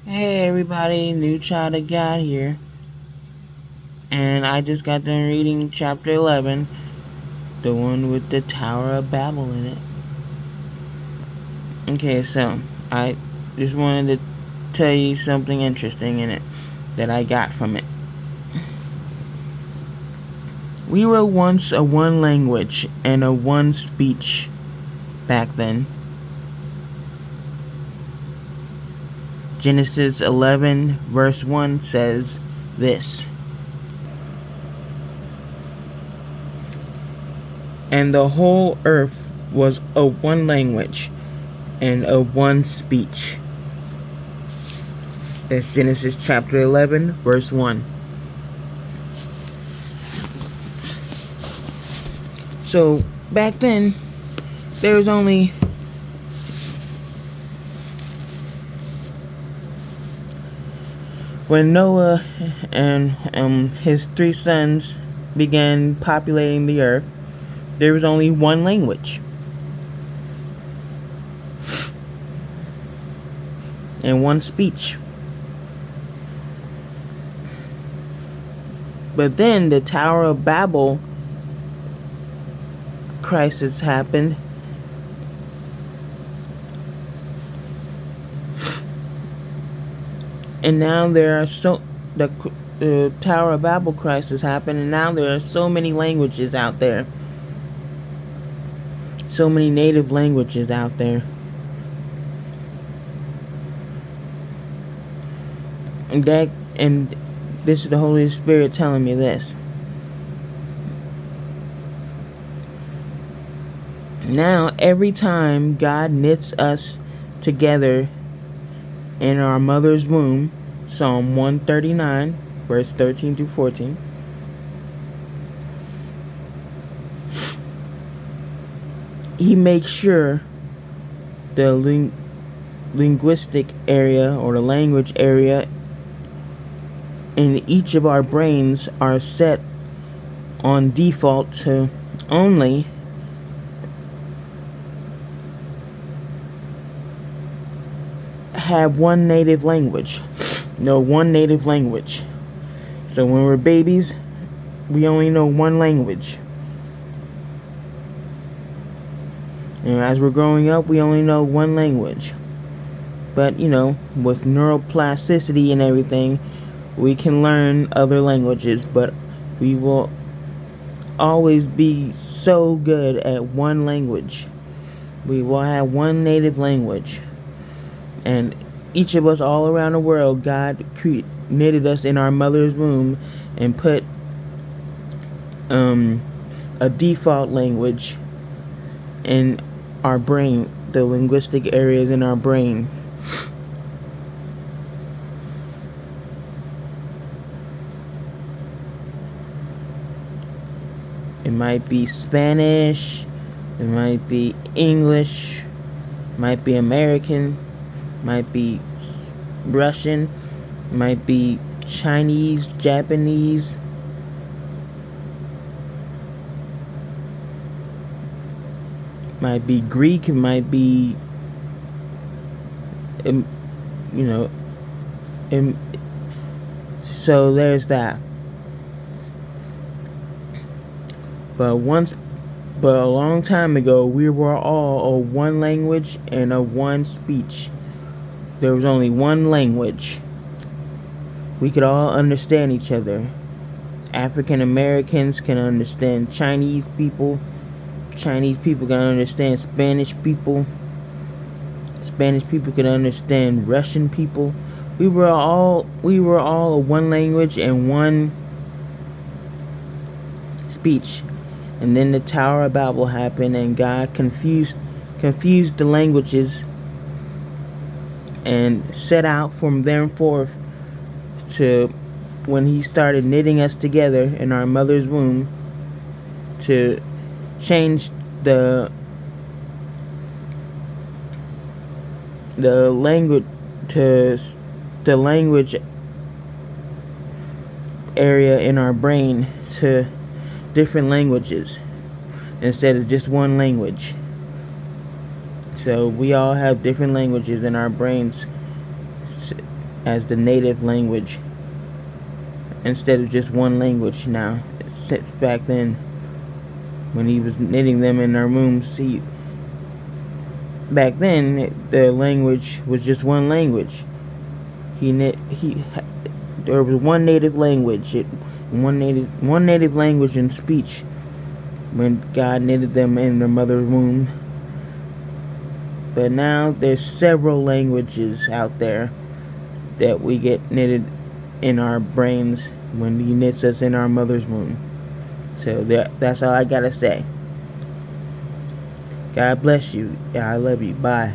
Hey everybody, new child of God here. And I just got done reading chapter 11, the one with the Tower of Babel in it. Okay, so I just wanted to tell you something interesting in it that I got from it. We were once a one language and a one speech back then. Genesis 11 verse 1 says this. And the whole earth was a one language and a one speech. That's Genesis chapter 11, verse 1. So, back then, there was only when Noah and his 3 sons began populating the earth, there was only one language and one speech. But then the Tower of Babel crisis happened. And now there are the Tower of Babel crisis happened, and now there are so many languages out there. So many native languages out there. And this is the Holy Spirit telling me this. Now, every time God knits us together in our mother's womb, Psalm 139, verse 13 through 14, He makes sure the linguistic area or the language area in each of our brains are set on default to only have one native language. One native language. So when we're babies, we only know one language. And as we're growing up, we only know one language. But, with neuroplasticity and everything, we can learn other languages, but we will always be so good at one language. We will have one native language. And each of us all around the world, God knitted us in our mother's womb and put a default language in our brain, the linguistic areas in our brain. It might be Spanish, it might be English, might be American, might be Russian, might be Chinese, Japanese, might be Greek, might be, so there's that. But a long time ago, we were all a one language and a one speech. There was only one language. We could all understand each other. African Americans can understand Chinese people. Chinese people can understand Spanish people. Spanish people can understand Russian people. We were all a one language and one speech. And then the Tower of Babel happened, and God confused the languages and set out from thenceforth to when He started knitting us together in our mother's womb to change the language to the language area in our brain to different languages instead of just one language. So we all have different languages in our brains as the native language instead of just one language now. Since back then, when he was knitting them in our wombs, back then the language was just one language. There was one native language, one native language and speech when God knitted them in their mother's womb. But now there's several languages out there that we get knitted in our brains when He knits us in our mother's womb. So that's all I gotta say. God bless you. I love you. Bye.